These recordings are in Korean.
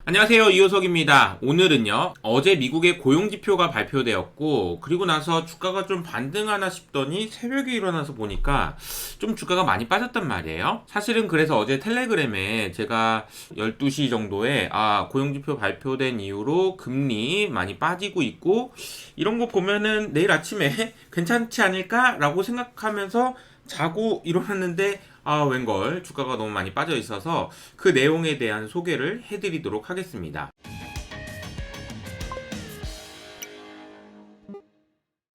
안녕하세요, 이호석입니다. 오늘은요, 어제 미국의 고용지표가 발표되었고, 그리고 나서 주가가 좀 반등하나 싶더니 새벽에 일어나서 보니까 좀 주가가 많이 빠졌단 말이에요. 사실은 그래서 어제 텔레그램에 제가 12시 정도에 고용지표 발표된 이후로 금리 많이 빠지고 있고, 이런 거 보면은 내일 아침에 괜찮지 않을까라고 생각하면서 자고 일어났는데 웬걸 주가가 너무 많이 빠져 있어서 그 내용에 대한 소개를 해드리도록 하겠습니다.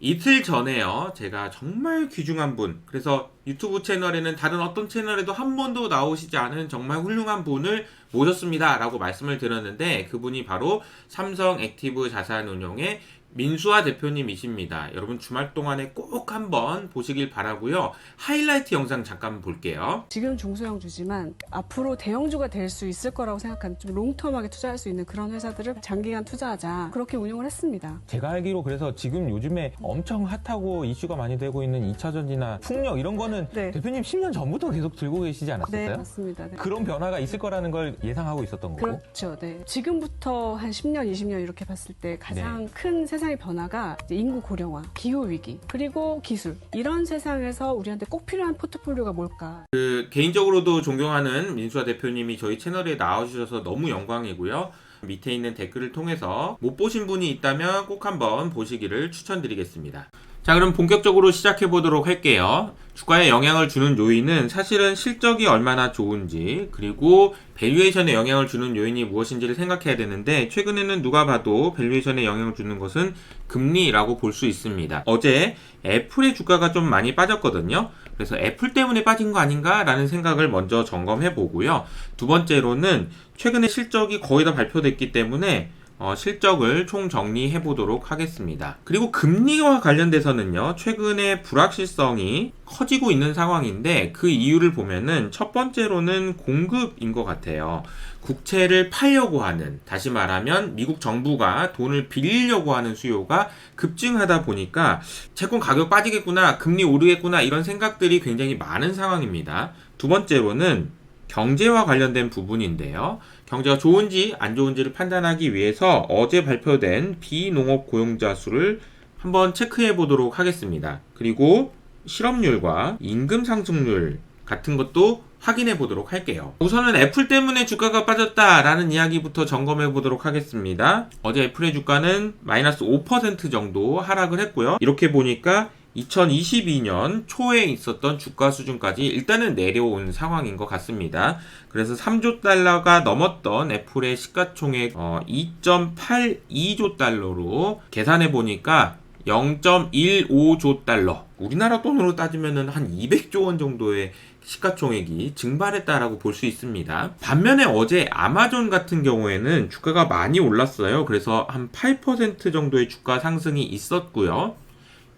이틀 전에요, 제가 정말 귀중한 분, 그래서 유튜브 채널에는 다른 어떤 채널에도 한 번도 나오시지 않은 정말 훌륭한 분을 모셨습니다 라고 말씀을 드렸는데, 그분이 바로 삼성 액티브 자산운용의 민수아 대표님이십니다. 여러분 주말 동안에 꼭 한번 보시길 바라고요. 하이라이트 영상 잠깐 볼게요. 지금 중소형 주지만 앞으로 대형주가 될 수 있을 거라고 생각하는 좀 롱텀하게 투자할 수 있는 그런 회사들을 장기간 투자하자, 그렇게 운용을 했습니다. 제가 알기로 그래서 지금 요즘에 엄청 핫하고 이슈가 많이 되고 있는 2차전지나 풍력 이런 거는 네. 대표님 10년 전부터 계속 들고 계시지 않았었어요? 네, 맞습니다. 네. 그런 변화가 있을 거라는 걸 예상하고 있었던 거고. 그렇죠. 네. 지금부터 한 10년, 20년 이렇게 봤을 때 가장 큰 세상의 변화가 이제 인구 고령화, 기후 위기, 그리고 기술, 이런 세상에서 우리한테 꼭 필요한 포트폴리오가 뭘까? 개인적으로도 존경하는 민수아 대표님이 저희 채널에 나와주셔서 너무 영광이고요. 밑에 있는 댓글을 통해서 못 보신 분이 있다면 꼭 한번 보시기를 추천드리겠습니다. 자, 그럼 본격적으로 시작해 보도록 할게요. 주가에 영향을 주는 요인은 사실은 실적이 얼마나 좋은지, 그리고 밸류에이션에 영향을 주는 요인이 무엇인지를 생각해야 되는데, 최근에는 누가 봐도 밸류에이션에 영향을 주는 것은 금리라고 볼 수 있습니다. 어제 애플의 주가가 좀 많이 빠졌거든요. 그래서 애플 때문에 빠진 거 아닌가 라는 생각을 먼저 점검해 보고요. 두 번째로는 최근에 실적이 거의 다 발표됐기 때문에 실적을 총 정리해 보도록 하겠습니다. 그리고 금리와 관련돼서는요, 최근에 불확실성이 커지고 있는 상황인데, 그 이유를 보면은 첫 번째로는 공급인 것 같아요. 국채를 팔려고 하는, 다시 말하면 미국 정부가 돈을 빌리려고 하는 수요가 급증하다 보니까 채권 가격 빠지겠구나, 금리 오르겠구나, 이런 생각들이 굉장히 많은 상황입니다. 두 번째로는 경제와 관련된 부분인데요. 경제가 좋은지 안 좋은지를 판단하기 위해서 어제 발표된 비농업 고용자 수를 한번 체크해 보도록 하겠습니다. 그리고 실업률과 임금 상승률 같은 것도 확인해 보도록 할게요. 우선은 애플 때문에 주가가 빠졌다라는 이야기부터 점검해 보도록 하겠습니다. 어제 애플의 주가는 마이너스 5% 정도 하락을 했고요. 이렇게 보니까 2022년 초에 있었던 주가 수준까지 일단은 내려온 상황인 것 같습니다. 그래서 3조 달러가 넘었던 애플의 시가총액 2.82조 달러로 계산해 보니까 0.15조 달러, 우리나라 돈으로 따지면은 한 200조 원 정도의 시가총액이 증발했다라고 볼 수 있습니다. 반면에 어제 아마존 같은 경우에는 주가가 많이 올랐어요. 그래서 한 8% 정도의 주가 상승이 있었고요.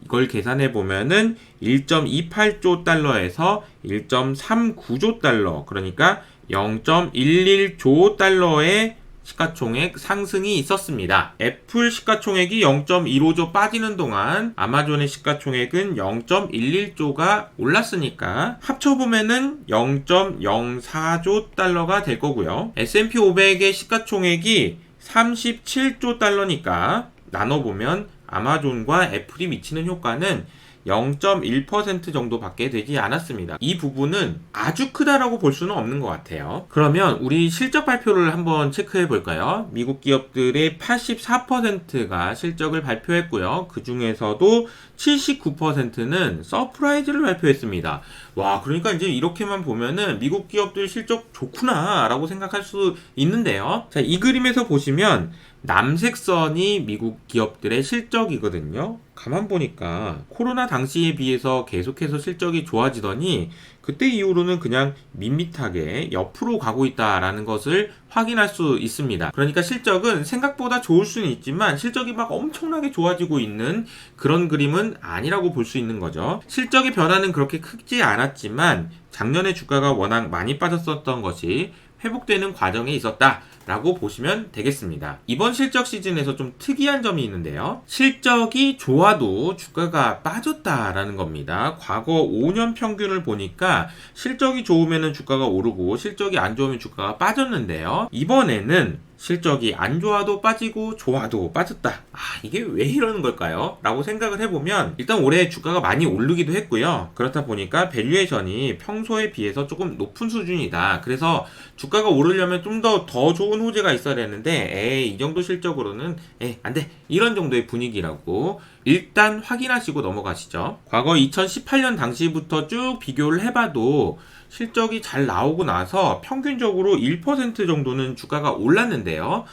이걸 계산해 보면은 1.28조 달러에서 1.39조 달러, 그러니까 0.11조 달러의 시가총액 상승이 있었습니다. 애플 시가총액이 0.15조 빠지는 동안 아마존의 시가총액은 0.11조가 올랐으니까 합쳐보면은 0.04조 달러가 될 거고요. S&P 500의 시가총액이 37조 달러니까 나눠보면 아마존과 애플이 미치는 효과는 0.1% 정도밖에 되지 않았습니다. 이 부분은 아주 크다라고 볼 수는 없는 것 같아요. 그러면 우리 실적 발표를 한번 체크해 볼까요? 미국 기업들의 84%가 실적을 발표했고요. 그 중에서도 79%는 서프라이즈를 발표했습니다. 와, 그러니까 이제 이렇게만 보면은 미국 기업들 실적 좋구나 라고 생각할 수 있는데요. 자, 이 그림에서 보시면 남색 선이 미국 기업들의 실적이거든요. 가만 보니까 코로나 당시에 비해서 계속해서 실적이 좋아지더니 그때 이후로는 그냥 밋밋하게 옆으로 가고 있다라는 것을 확인할 수 있습니다. 그러니까 실적은 생각보다 좋을 수는 있지만 실적이 막 엄청나게 좋아지고 있는 그런 그림은 아니라고 볼 수 있는 거죠. 실적의 변화는 그렇게 크지 않았지만 작년에 주가가 워낙 많이 빠졌었던 것이 회복되는 과정에 있었다 라고 보시면 되겠습니다. 이번 실적 시즌에서 좀 특이한 점이 있는데요. 실적이 좋아도 주가가 빠졌다라는 겁니다. 과거 5년 평균을 보니까 실적이 좋으면 주가가 오르고 실적이 안 좋으면 주가가 빠졌는데요. 이번에는 실적이 안 좋아도 빠지고 좋아도 빠졌다. 아, 이게 왜 이러는 걸까요? 라고 생각을 해보면 일단 올해 주가가 많이 오르기도 했고요. 그렇다 보니까 밸류에이션이 평소에 비해서 조금 높은 수준이다. 그래서 주가가 오르려면 좀 더 좋은 호재가 있어야 되는데 에이, 이 정도 실적으로는 안 돼. 이런 정도의 분위기라고 일단 확인하시고 넘어가시죠. 과거 2018년 당시부터 쭉 비교를 해봐도 실적이 잘 나오고 나서 평균적으로 1% 정도는 주가가 올랐는데요.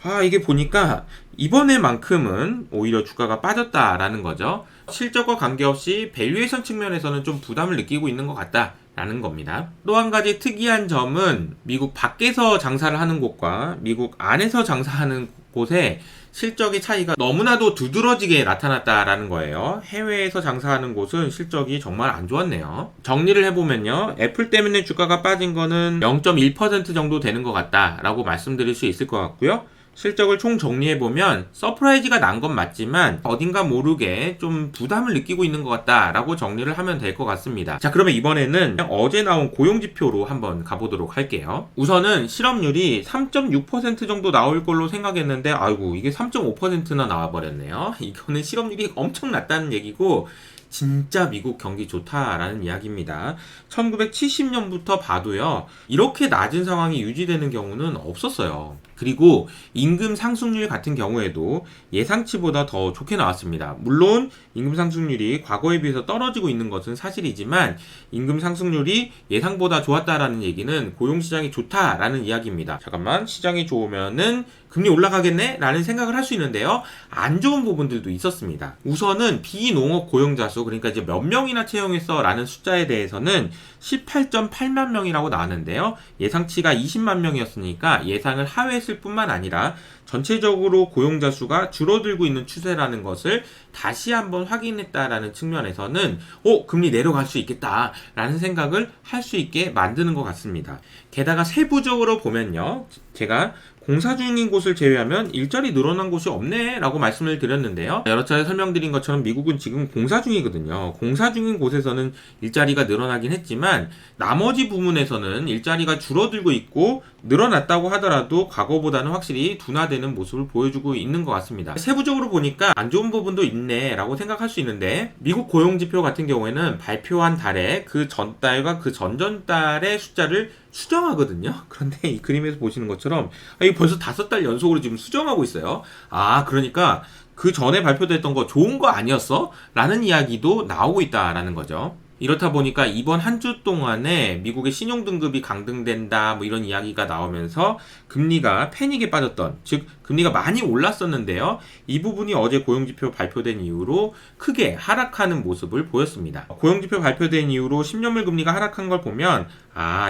아, 이게 보니까 이번에만큼은 오히려 주가가 빠졌다라는 거죠. 실적과 관계없이 밸류에이션 측면에서는 좀 부담을 느끼고 있는 것 같다라는 겁니다. 또 한 가지 특이한 점은 미국 밖에서 장사를 하는 곳과 미국 안에서 장사하는 곳에 실적의 차이가 너무나도 두드러지게 나타났다라는 거예요. 해외에서 장사하는 곳은 실적이 정말 안 좋았네요. 정리를 해보면요. 애플 때문에 주가가 빠진 거는 0.1% 정도 되는 것 같다라고 말씀드릴 수 있을 것 같고요. 실적을 총 정리해보면 서프라이즈가 난 건 맞지만 어딘가 모르게 좀 부담을 느끼고 있는 것 같다라고 정리를 하면 될 것 같습니다. 자, 그러면 이번에는 어제 나온 고용지표로 한번 가보도록 할게요. 우선은 실업률이 3.6% 정도 나올 걸로 생각했는데 아이고 이게 3.5%나 나와버렸네요. 이거는 실업률이 엄청 낮다는 얘기고 진짜 미국 경기 좋다라는 이야기입니다. 1970년부터 봐도요, 이렇게 낮은 상황이 유지되는 경우는 없었어요. 그리고 임금 상승률 같은 경우에도 예상치보다 더 좋게 나왔습니다. 물론 임금 상승률이 과거에 비해서 떨어지고 있는 것은 사실이지만 임금 상승률이 예상보다 좋았다라는 얘기는 고용시장이 좋다라는 이야기입니다. 잠깐만, 시장이 좋으면은 금리 올라가겠네? 라는 생각을 할 수 있는데요. 안 좋은 부분들도 있었습니다. 우선은 비농업 고용자 수, 그러니까 이제 몇 명이나 채용했어 라는 숫자에 대해서는 18.8만 명이라고 나왔는데요. 예상치가 20만 명이었으니까 예상을 하회했을 뿐만 아니라 전체적으로 고용자 수가 줄어들고 있는 추세라는 것을 다시 한번 확인했다라는 측면에서는 금리 내려갈 수 있겠다라는 생각을 할 수 있게 만드는 것 같습니다. 게다가 세부적으로 보면요. 제가 공사 중인 곳을 제외하면 일자리 늘어난 곳이 없네 라고 말씀을 드렸는데요. 여러 차례 설명드린 것처럼 미국은 지금 공사 중이거든요. 공사 중인 곳에서는 일자리가 늘어나긴 했지만 나머지 부분에서는 일자리가 줄어들고 있고 늘어났다고 하더라도 과거보다는 확실히 둔화되는 모습을 보여주고 있는 것 같습니다. 세부적으로 보니까 안 좋은 부분도 있네 라고 생각할 수 있는데 미국 고용지표 같은 경우에는 발표한 달에 그 전달과 그 전전달의 숫자를 수정하거든요. 그런데 이 그림에서 보시는 것처럼 이게 벌써 5달 연속으로 지금 수정하고 있어요. 아, 그러니까 그 전에 발표됐던 거 좋은 거 아니었어? 라는 이야기도 나오고 있다라는 거죠. 이렇다 보니까 이번 한 주 동안에 미국의 신용등급이 강등된다 뭐 이런 이야기가 나오면서 금리가 패닉에 빠졌던, 즉 금리가 많이 올랐었는데요. 이 부분이 어제 고용지표 발표된 이후로 크게 하락하는 모습을 보였습니다. 고용지표 발표된 이후로 10년물 금리가 하락한 걸 보면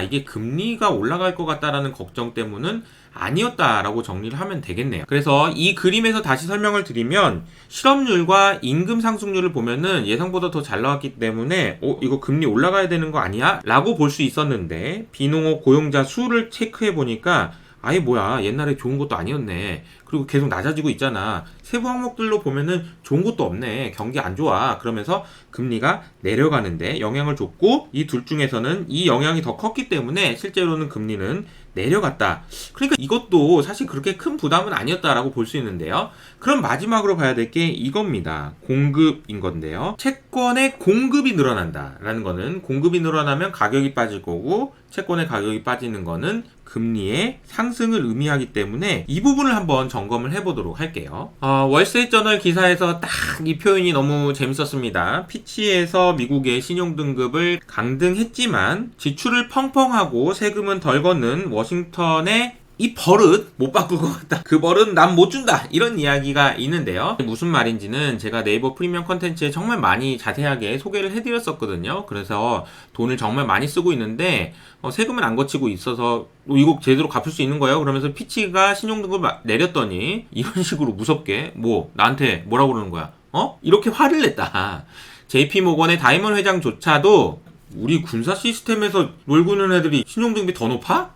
이게 금리가 올라갈 것 같다라는 걱정 때문은 아니었다라고 정리를 하면 되겠네요. 그래서 이 그림에서 다시 설명을 드리면 실업률과 임금 상승률을 보면은 예상보다 더 잘 나왔기 때문에 이거 금리 올라가야 되는 거 아니야? 라고 볼 수 있었는데 비농업 고용자 수를 체크해 보니까 아예 뭐야, 옛날에 좋은 것도 아니었네. 그리고 계속 낮아지고 있잖아. 세부 항목들로 보면은 좋은 것도 없네. 경기 안 좋아. 그러면서 금리가 내려가는데 영향을 줬고 이 둘 중에서는 이 영향이 더 컸기 때문에 실제로는 금리는 내려갔다. 그러니까 이것도 사실 그렇게 큰 부담은 아니었다라고 볼 수 있는데요. 그럼 마지막으로 봐야 될 게 이겁니다. 공급인 건데요. 채권의 공급이 늘어난다라는 거는 공급이 늘어나면 가격이 빠질 거고 채권의 가격이 빠지는 거는 금리의 상승을 의미하기 때문에 이 부분을 한번 점검을 해보도록 할게요. 월스트리트저널 기사에서 딱 이 표현이 너무 재밌었습니다. 피치에서 미국의 신용등급을 강등했지만 지출을 펑펑하고 세금은 덜 걷는 워싱턴의 이 버릇 못 바꿀 것 같다. 그 버릇 난 못 준다. 이런 이야기가 있는데요. 무슨 말인지는 제가 네이버 프리미엄 컨텐츠에 정말 많이 자세하게 소개를 해드렸었거든요. 그래서 돈을 정말 많이 쓰고 있는데 세금은 안 거치고 있어서 이거 제대로 갚을 수 있는 거예요? 그러면서 피치가 신용등급을 내렸더니 이런 식으로 무섭게 나한테 뭐라고 그러는 거야? 이렇게 화를 냈다. JP모건의 다이먼 회장조차도 우리 군사 시스템에서 놀고 있는 애들이 신용등급이 더 높아?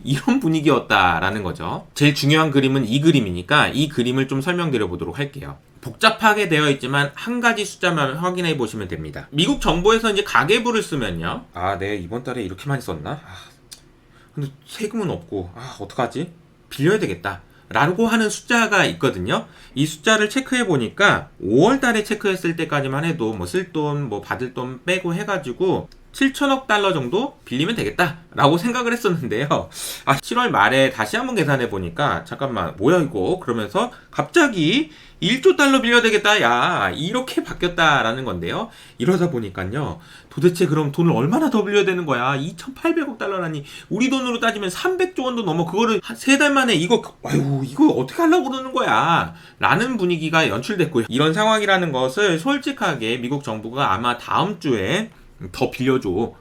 이런 분위기였다라는 거죠. 제일 중요한 그림은 이 그림이니까 이 그림을 좀 설명드려 보도록 할게요. 복잡하게 되어 있지만 한 가지 숫자만 확인해 보시면 됩니다. 미국 정부에서 이제 가계부를 쓰면요. 내가 이번 달에 이렇게 많이 썼나? 근데 세금은 없고 어떡하지? 빌려야 되겠다 라고 하는 숫자가 있거든요. 이 숫자를 체크해 보니까 5월 달에 체크했을 때까지만 해도 뭐 쓸 돈, 뭐 받을 돈 빼고 해가지고 7천억 달러 정도 빌리면 되겠다 라고 생각을 했었는데요. 7월 말에 다시 한번 계산해 보니까 잠깐만 뭐야 이거 그러면서 갑자기 1조 달러 빌려야 되겠다 야 이렇게 바뀌었다라는 건데요. 이러다 보니까요 도대체 그럼 돈을 얼마나 더 빌려야 되는 거야. 2,800억 달러라니 우리 돈으로 따지면 300조 원도 넘어. 그거를 한 3달 만에 이거 어떻게 하려고 그러는 거야 라는 분위기가 연출됐고요. 이런 상황이라는 것을 솔직하게 미국 정부가 아마 다음 주에 더 빌려줘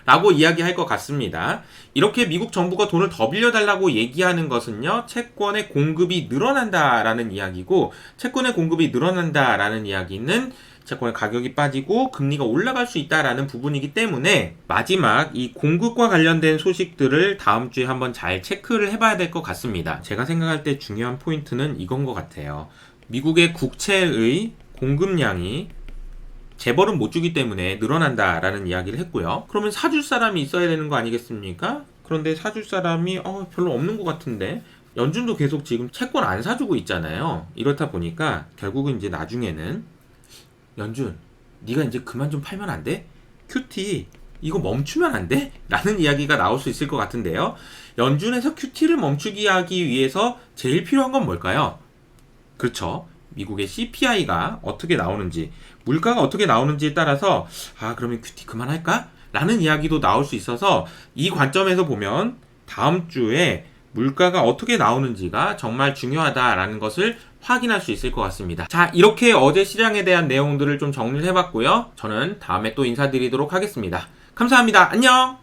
라고 이야기할 것 같습니다. 이렇게 미국 정부가 돈을 더 빌려달라고 얘기하는 것은요, 채권의 공급이 늘어난다라는 이야기고, 채권의 공급이 늘어난다라는 이야기는 채권의 가격이 빠지고 금리가 올라갈 수 있다라는 부분이기 때문에 마지막 이 공급과 관련된 소식들을 다음 주에 한번 잘 체크를 해봐야 될 것 같습니다. 제가 생각할 때 중요한 포인트는 이건 것 같아요. 미국의 국채의 공급량이 재벌은 못 주기 때문에 늘어난다라는 이야기를 했고요. 그러면 사줄 사람이 있어야 되는 거 아니겠습니까? 그런데 사줄 사람이 별로 없는 것 같은데 연준도 계속 지금 채권 안 사주고 있잖아요. 이렇다 보니까 결국은 이제 나중에는 연준 네가 이제 그만 좀 팔면 안 돼? QT 이거 멈추면 안 돼? 라는 이야기가 나올 수 있을 것 같은데요. 연준에서 QT를 멈추기 하기 위해서 제일 필요한 건 뭘까요? 그렇죠. 미국의 CPI가 어떻게 나오는지, 물가가 어떻게 나오는지에 따라서 그러면 QT 그만할까? 라는 이야기도 나올 수 있어서 이 관점에서 보면 다음 주에 물가가 어떻게 나오는지가 정말 중요하다라는 것을 확인할 수 있을 것 같습니다. 자, 이렇게 어제 시장에 대한 내용들을 좀 정리를 해봤고요. 저는 다음에 또 인사드리도록 하겠습니다. 감사합니다. 안녕!